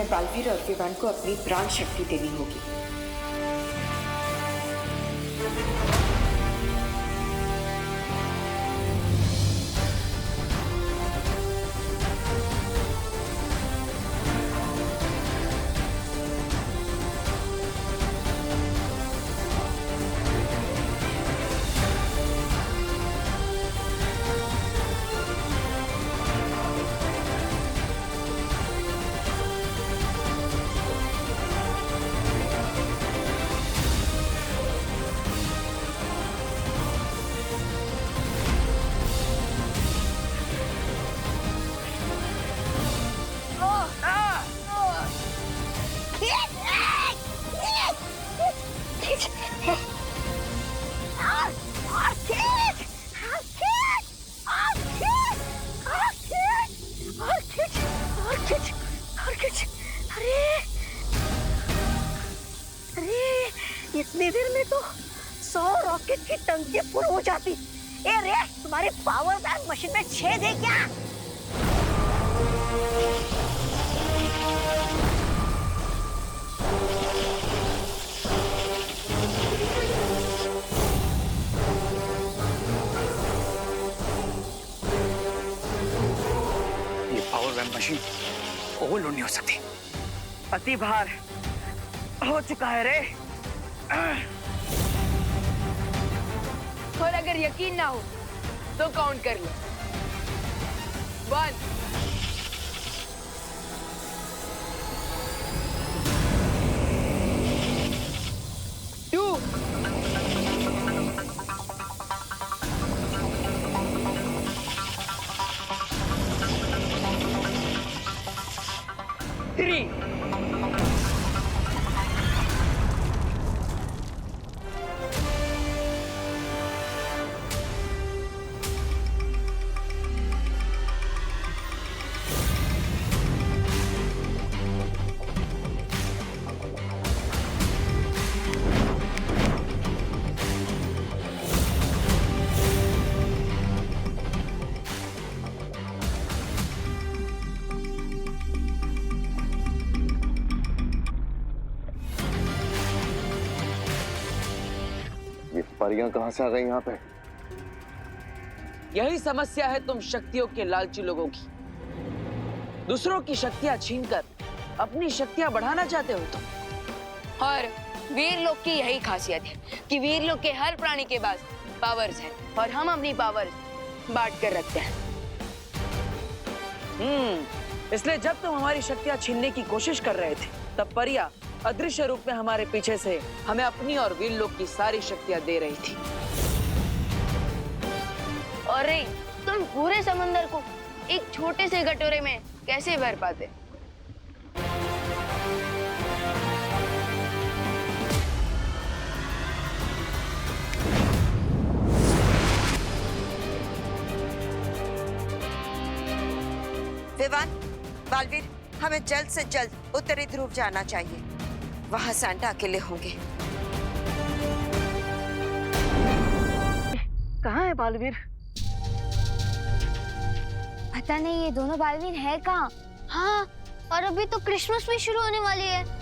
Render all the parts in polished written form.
हमें बालवीर और विवान को अपनी प्राण शक्ति देनी होगी। इतनी देर में तो 100 रॉकेट की टंकियां फुल हो जाती। ए रे, तुम्हारे पावर बैंक मशीन में छेद है क्या? ये पावर बैंक मशीन ओवरलोड नहीं हो सकती। अति भार हो चुका है रे। और अगर यकीन ना हो तो काउंट कर लो। 1 2 3 परियां कहां से आ गई यहाँ पे? यही समस्या है तुम शक्तियों के लालची लोगों की। दूसरों की शक्तियां छीनकर अपनी शक्तियां बढ़ाना चाहते हो तुम। और वीर लोग की यही खासियत है कि वीर लोग के हर प्राणी के पास पावर्स हैं और हम अपनी पावर्स बांट कर रखते हैं। इसलिए जब तुम हमारी शक्तियां छीनने की कोशिश कर रहे थे तब परिया अदृश्य रूप में हमारे पीछे से हमें अपनी और वीर लोग की सारी शक्तियां दे रही थी। और तुम पूरे समंदर को एक छोटे से कटोरे में कैसे भर पाते? विवान, बालवीर, हमें जल्द से जल्द उत्तरी ध्रुव जाना चाहिए। वहां सैंटा अकेले होंगे। कहाँ है बालवीर? पता नहीं ये दोनों बालवीर है कहाँ। हाँ, और अभी तो क्रिसमस भी शुरू होने वाली है।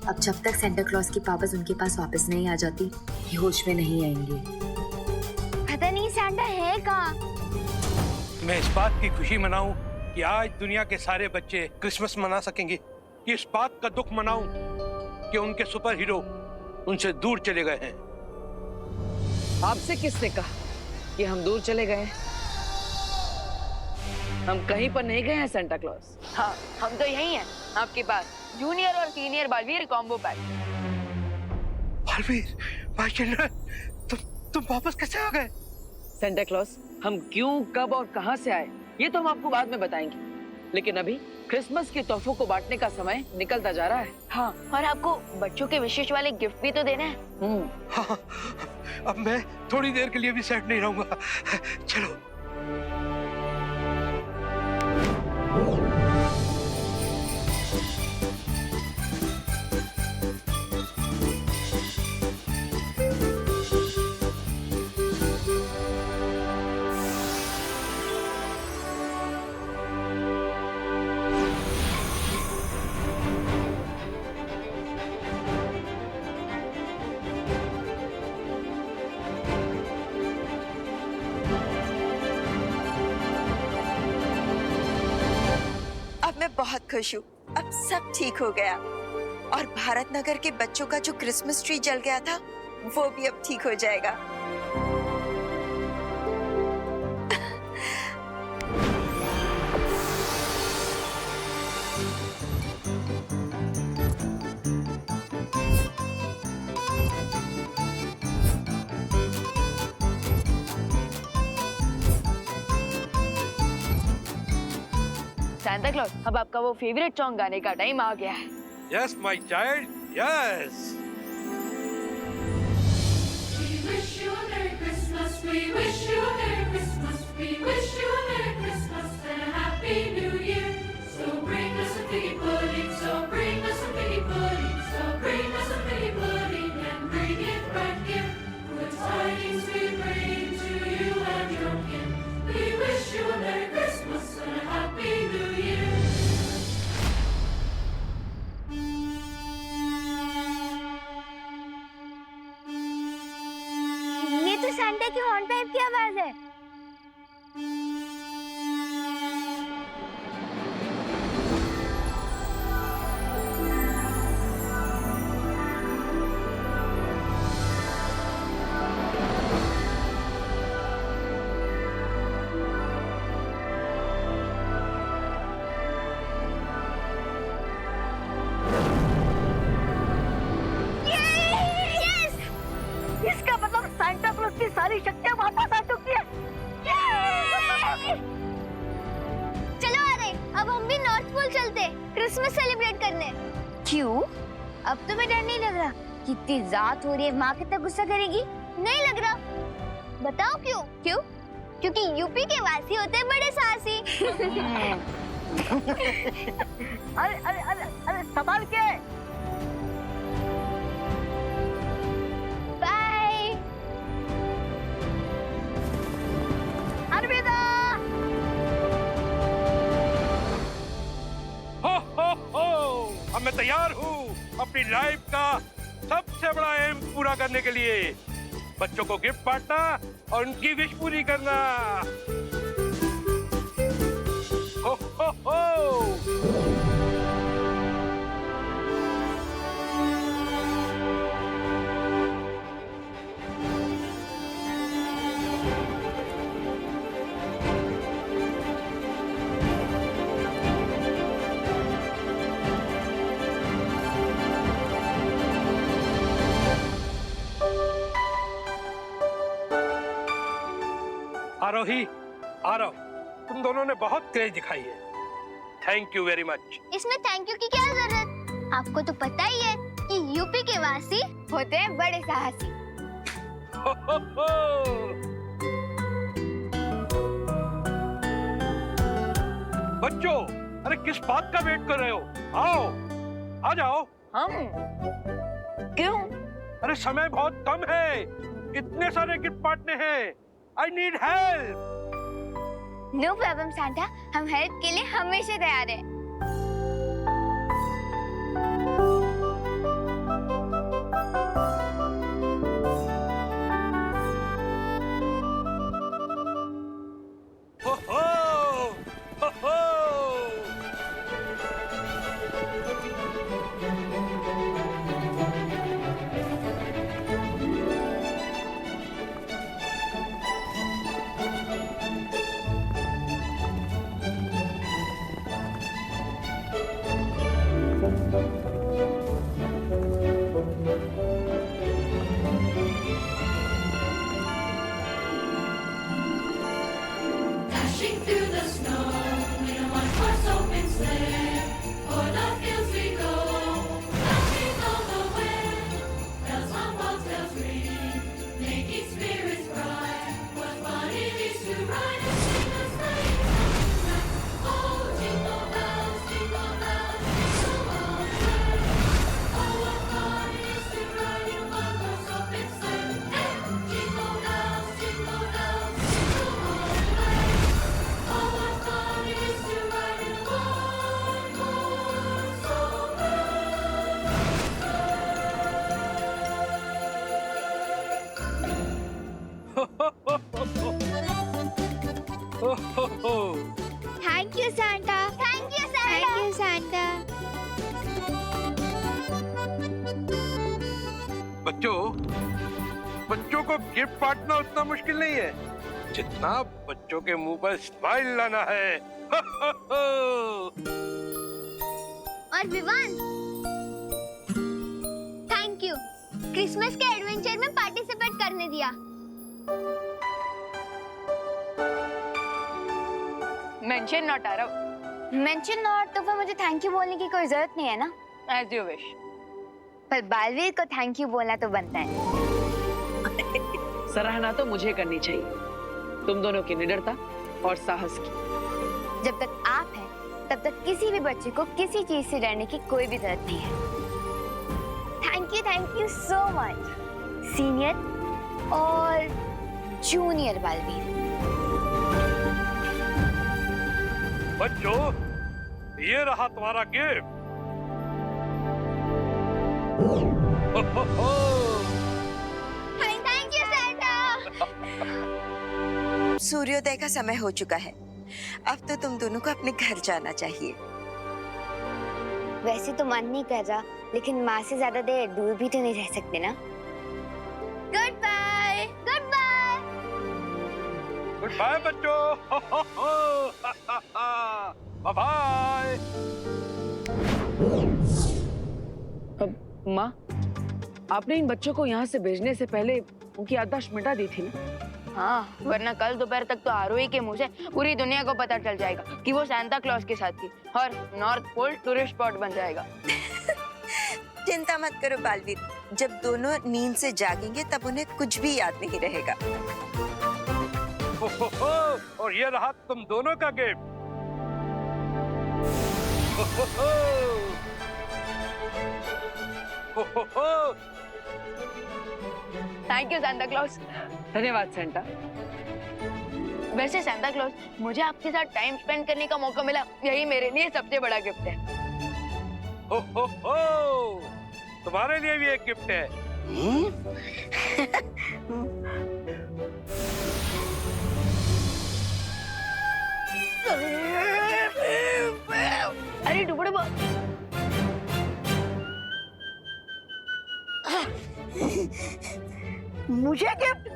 अब जब तक सेंटा क्लॉज की पावर्स उनके पास वापस नहीं आ जाती, ये होश में नहीं आएंगे। पता नहीं सैंटा है कहाँ। मैं इस बात की खुशी मनाऊं कि आज दुनिया के सारे बच्चे क्रिसमस मना सकेंगे, कि इस बात का दुख मनाऊं कि उनके सुपर हीरो उनसे दूर चले गए हैं। आपसे किसने कहा कि हम दूर चले गए? हम कहीं पर नहीं गए हैं सेंटा क्लॉज। हाँ, हम तो यही हैं आपके पास, जूनियर और senior Baalveer combo pack. Baalveer, भाई चंद्र, तुम वापस कैसे आ गए? सेंटा क्लॉज, हम क्यों, कब और कहां से आए ये तो हम आपको बाद में बताएंगे, लेकिन अभी क्रिसमस के तोहफों को बांटने का समय निकलता जा रहा है। हाँ, और आपको बच्चों के विशेष वाले गिफ्ट भी तो देने हैं। हाँ, अब मैं थोड़ी देर के लिए भी सेट नहीं रहूंगा। चलो। मैं बहुत खुश हूँ। अब सब ठीक हो गया और भारत नगर के बच्चों का जो क्रिसमस ट्री जल गया था वो भी अब ठीक हो जाएगा। सांता क्लॉज, अब आपका वो फेवरेट सॉन्ग गाने का टाइम आ गया है। Yes my child, yes. We wish you a Merry Christmas. We wish you a Merry Christmas. We wish you a Merry Christmas and a Happy New Year. So bring us a piggy pudding. So bring us a piggy pudding. So bring us a piggy pudding and bring it right here. Good tidings we bring to you and your kin. We wish you a Merry Christmas and a Happy New Year. ये तो Santa की horn pipe की आवाज है। इसका मतलब Santa Claus की सारी शक्तियां वापस आ चुकी है। चलो आ रहे, अब हम भी नॉर्थ पोल चलते क्रिसमस सेलिब्रेट करने। क्यों? अब तुम्हें डर नहीं लग रहा? कितनी रात हो रही है, माँ कितना गुस्सा करेगी? नहीं लग रहा? बताओ क्यों? क्यों? क्योंकि यूपी के वासी होते हैं बड़े साहसी। अरे अरे अरे अरे संभाल के। बाय। अलविदा। अब मैं तैयार हूँ अपनी लाइफ का सबसे बड़ा एम पूरा करने के लिए, बच्चों को गिफ्ट बांटना और उनकी विश पूरी करना। हो हो हो। आरोही, आरव, तुम दोनों ने बहुत क्रेज दिखाई है। Thank you very much. इसमें थैंक यू की क्या जरूरत? आपको तो पता ही है कि यूपी के वासी होते हैं बड़े साहसी। हो हो हो। बच्चों, अरे किस बात का वेट कर रहे हो? आओ, आ जाओ। हम? क्यों? अरे समय बहुत कम है, इतने सारे गिफ्ट बांटने हैं। I need help. No problem Santa, हम हेल्प के लिए हमेशा तैयार हैं। हो हो, हो हो। Dashing through the snow in a one-horse open sleigh, o'er the fields we go, laughing all the way. Bells on bobtails ring, making spirits bright. What fun it is to ride and sing a sleighing song tonight! Oh, jingle bells, jingle all the way. Oh, what fun it is to ride in a one-horse open sleigh! Hey, jingle bells, jingle all the way. Oh, what fun it is to ride in a one-horse हो हो हो। Thank you Santa. Thank you Santa. बच्चों बच्चों को gift बांटना उतना मुश्किल नहीं है जितना बच्चों के मुंह पर स्माइल लाना है। और विवान, थैंक यू क्रिसमस के एडवेंचर में पार्टिसिपेट करने दिया। Mention not Aarav. Mention not तो फिर मुझे थैंक यू बोलने की कोई जरूरत नहीं है ना। As you wish. पर बालवीर को थैंक यू बोलना तो बनता है। सराहना तो मुझे करनी चाहिए तुम दोनों की निडरता और साहस की। जब तक आप हैं तब तक किसी भी बच्चे को किसी चीज से डरने की कोई भी जरूरत नहीं है। Thank you so much senior और जूनियर बालवीर। बच्चों ये रहा तुम्हारा गिफ्ट। Thank you Santa. सूर्योदय का समय हो चुका है, अब तो तुम दोनों को अपने घर जाना चाहिए। वैसे तो मन नहीं कर रहा, लेकिन माँ से ज्यादा देर दूर भी तो नहीं रह सकते ना। Good bye. Good bye. Good bye बच्चों। Bye bye. माँ, आपने इन बच्चों को यहाँ से भेजने से पहले उनकी याददाश्त मिटा दी थी ना? हाँ, वरना कल दोपहर तक तो आरोही के मुंह से पूरी दुनिया को पता चल जाएगा कि वो सांता क्लॉज के साथ थी और नॉर्थ पोल टूरिस्ट स्पॉट बन जाएगा। चिंता मत करो बालवीर, जब दोनों नींद से जागेंगे तब उन्हें कुछ भी याद नहीं रहेगा। और ये रहा तुम दोनों का gift. Thank you Santa clause. धन्यवाद सेंटा। वैसे सांता क्लॉज, मुझे आपके साथ टाइम स्पेंड करने का मौका मिला, यही मेरे लिए सबसे बड़ा गिफ्ट है। तुम्हारे लिए भी एक गिफ्ट है। अरे टुकड़े मुझे गिफ्ट?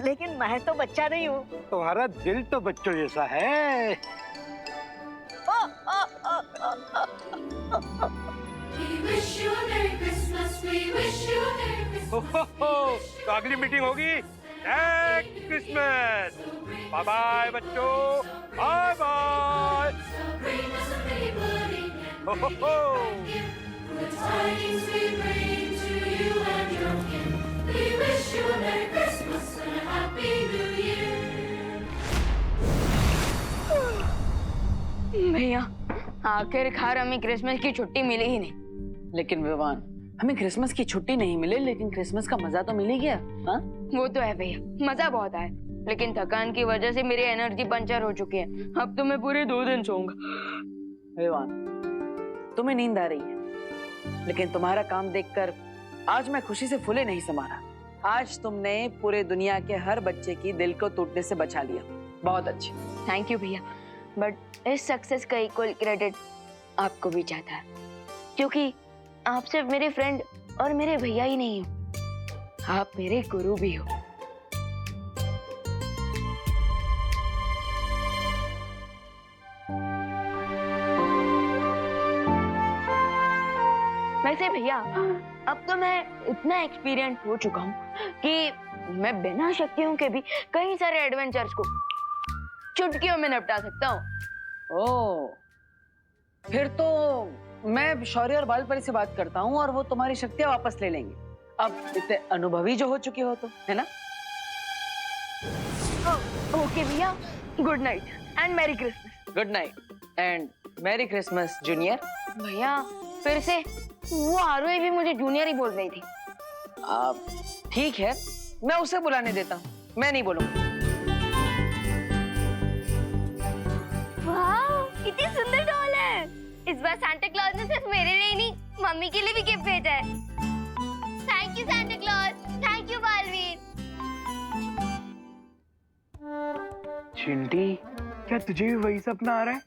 लेकिन मैं तो बच्चा नहीं हूँ। तुम्हारा दिल तो बच्चों जैसा है। We wish you a Merry Christmas. We wish you a Merry Christmas. तो अगली मीटिंग होगी नेक्स्ट क्रिसमस। बाय बाय बच्चों, bye bye. So bring us a pretty pudding and good tidings we bring to you and your kin. We wish you a Merry Christmas and a Happy New Year. भैया, आखिरकार हमें Christmas की छुट्टी मिली ही नहीं। लेकिन विवान, हमें Christmas की छुट्टी नहीं मिले, लेकिन क्रिसमस का मजा तो मिल ही गया। हाँ? वो तो है भैया, मजा बहुत आया, लेकिन थकान की वजह से मेरी एनर्जी पंचर हो चुकी है। अब तो मैं पूरे 2 दिन सोऊंगा। विवान, तुम्हें नींद आ रही है, लेकिन तुम्हारा काम देखकर आज मैं खुशी से फूले नहीं समा रहा। आज तुमने पूरे दुनिया के हर बच्चे की दिल को टूटने से बचा लिया। बहुत अच्छे। थैंक यू भैया, बट इस सक्सेस का इक्वल क्रेडिट आपको भी जाता है, क्योंकि आप सिर्फ मेरे फ्रेंड और मेरे भैया ही नहीं हो, आप मेरे गुरु भी हो। वैसे भैया, अब तो मैं इतना एक्सपीरियंस हो चुका हूँ कि मैं बिना शक्तियों के भी कई सारे एडवेंचर्स को चुटकियों में निपटा सकता हूँ। ओह, फिर तो मैं शौर्य और बालपरी से बात करता हूँ और वो तुम्हारी शक्तियाँ वापस ले लेंगे। अब इतने अनुभवी जो हो चुके हो तो, है ना? ओके भैया, good night and merry Christmas. Good night and merry Christmas junior. भैया, फिर से वो आरोही भी मुझे जूनियर ही बोल रही थी। ठीक है, मैं उसे बुलाने देता हूँ, मैं नहीं बोलूंगा। वाह, कितनी सुंदर डॉल है। इस बार सांता क्लॉज ने सिर्फ मेरे लिए नहीं, मम्मी के लिए भी गिफ्ट भेजा है। Thank you Santa Claus, thank you Baalveer. Chinti, क्या तुझे भी वही सपना आ रहा है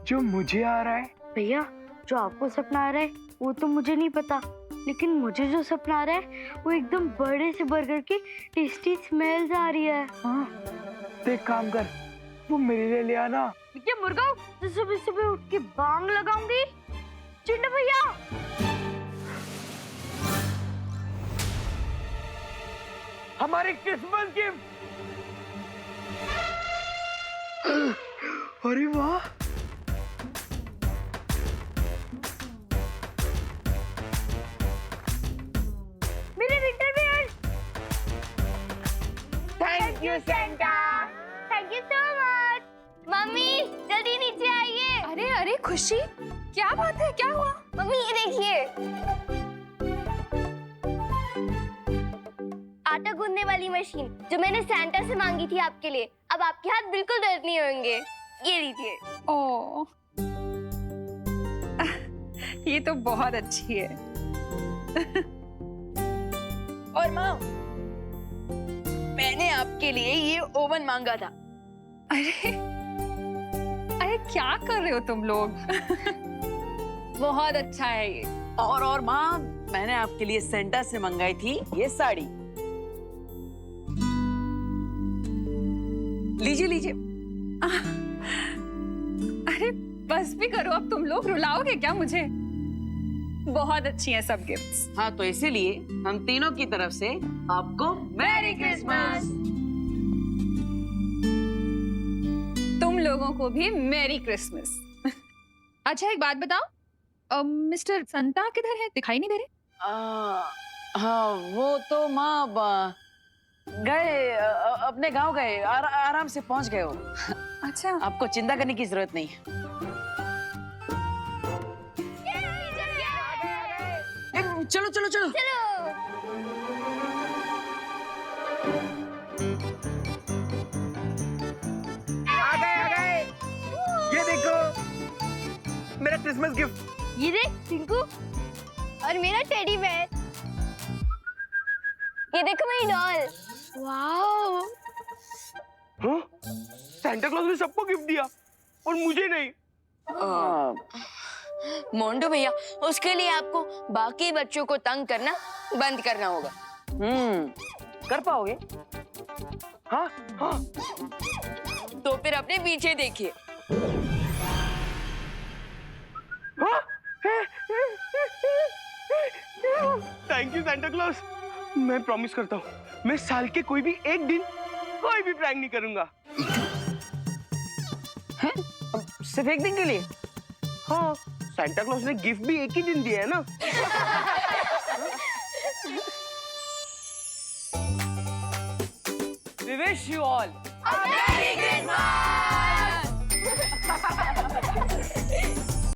जो मुझे आ रहा है? भैया, जो आपको सपना आ रहा है वो तो मुझे नहीं पता, लेकिन मुझे जो सपना आ रहा है वो एकदम बड़े से बर्गर की टेस्टी स्मेल्स आ रही है। हाँ, तो एक काम कर, वो मेरे लिए ले आना। ये मुर्गा तो सुबह सुबह उठ के बांग लगाऊंगी। चिंटू भैया, हमारी क्रिसमस गिफ्ट। अरे वाह, मेरे winter wear. Thank you Santa. Thank you so much. Mummy जल्दी नीचे आइए। अरे अरे खुशी, क्या बात है, क्या हुआ? मम्मी ये देखिए, आटा गूंदने वाली मशीन जो मैंने सैंटा से मांगी थी आपके लिए। अब आपके हाथ बिल्कुल दर्द नहीं होंगे। ये लीजिए। ओ, ये तो बहुत अच्छी है। और माँ, मैंने आपके लिए ये ओवन मांगा था। अरे अरे क्या कर रहे हो तुम लोग? बहुत अच्छा है ये। और माँ, मैंने आपके लिए सेंटा से मंगाई थी ये साड़ी। लीजिए लीजिए। अरे बस भी करो अब, तुम लोग रुलाओगे क्या मुझे? बहुत अच्छी हैं सब गिफ्ट्स। हाँ, तो इसीलिए हम तीनों की तरफ से आपको मैरी क्रिसमस। तुम लोगों को भी मैरी क्रिसमस। अच्छा एक बात बताओ, मिस्टर संता किधर है? दिखाई नहीं दे रहे। हाँ, वो तो माँ गए, अपने गांव गए, आराम से पहुंच गए वो। अच्छा, आपको चिंता करने की जरूरत नहीं है। चलो चलो चलो। आ गए। ये देखो, मेरा क्रिसमस गिफ्ट। ये देख टिंकू, और मेरा टेडी बेयर। ये देखो मेरी डॉल। वाओ, हाँ? सैंटा क्लॉज ने सबको गिफ्ट दिया और मुझे नहीं। मोंटू भैया, उसके लिए आपको बाकी बच्चों को तंग करना बंद करना होगा। कर पाओगे? हाँ हाँ। तो फिर अपने पीछे देखिए। Thank you Santa clause. मैं प्रॉमिस करता हूँ, मैं साल के कोई भी एक दिन कोई भी प्रैंक नहीं करूंगा। सिर्फ एक दिन के लिए? हाँ, सैंटा क्लॉज ने गिफ्ट भी एक ही दिन दिया है ना। We wish you all Merry Christmas!